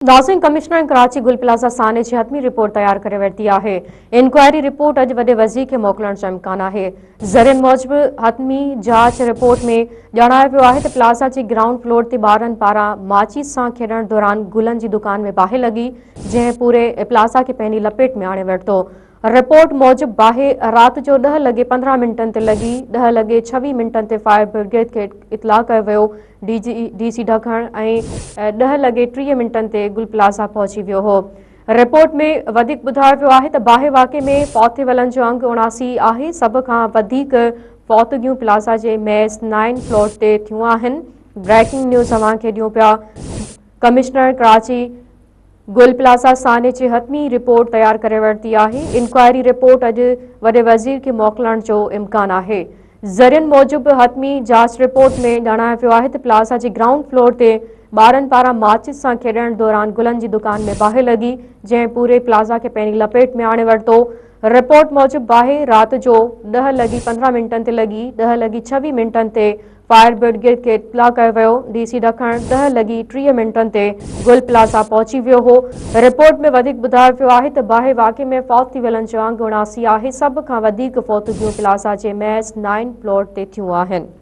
नाज़रीन, कमिश्नर कराची गुल प्लाज़ा साने जी हतमी रिपोर्ट तैयार करे वरिती आहे। इंक्वायरी रिपोर्ट अॼु वॾे वज़ीर खे मोकिलण जो इम्कान आहे। ज़रियनि मूजिबि हतमी जांच रिपोर्ट में ॼाणायो वियो आहे त प्लाज़ा जे ग्राउंड फ्लोर ते ॿारनि पारां माचिस सां खेॾण दौरान गुलनि जी दुकान में बाहि लॻी, जंहिं पूरे प्लाज़ा खे पंहिंजी लपेट में आणे वरितो। रिपोर्ट मूजिबि बाहि राति जो 10:15 ते लॻी। 10:26 ते फायर ब्रिगेड खे इतलाह कयो वियो। डीसी ढकण ऐं 10:30 ते गुल प्लाज़ा पहुची वियो हो। रिपोर्ट में वधीक ॿुधायो वियो आहे त बाहि वाक़े में फौत थियलनि जो अंग 79 आहे। सभ खां वधीक फौतगियूं प्लाज़ा जे महज़ 9 फ्लोर ते थियूं आहिनि। ब्रेकिंग न्यूज़ अव्हां खे ॾियूं पिया। कमिश्नर कराची गुल प्लाज़ा साने जी हतमी रिपोर्ट तैयार करे वरिती आहे। इंक्वायरी रिपोर्ट अॼु वॾे वज़ीर खे मोकिलण जो इम्कान आहे। ज़रियनि मूजिबि हतमी जांच रिपोर्ट में ॼाणायो वियो आहे त प्लाज़ा जे ग्राउंड फ्लोर ते ॿारनि पारां माचिस सां खेॾण दौरान गुलनि जी दुकान में बाहि लॻी, जंहिं पूरे प्लाज़ा खे पंहिंजी लपेट में आणे वरितो। रिपोर्ट मूजिबि बाहि राति जो 10:15 ते लॻी। 10:26 ते फायर ब्रिगेड खे इतलाह कयो वियो। डीसी ढकण 10:30 ते गुल प्लाज़ा पहुची वियो हो। रिपोर्ट में वधीक ॿुधायो वियो आहे त बाहि वाक़े में फौत थियलनि जो अंग 79 आहे। सभ खां वधीक फौतगियूं प्लाज़ा जे महज़ 9 फ्लोर ते थियूं आहिनि।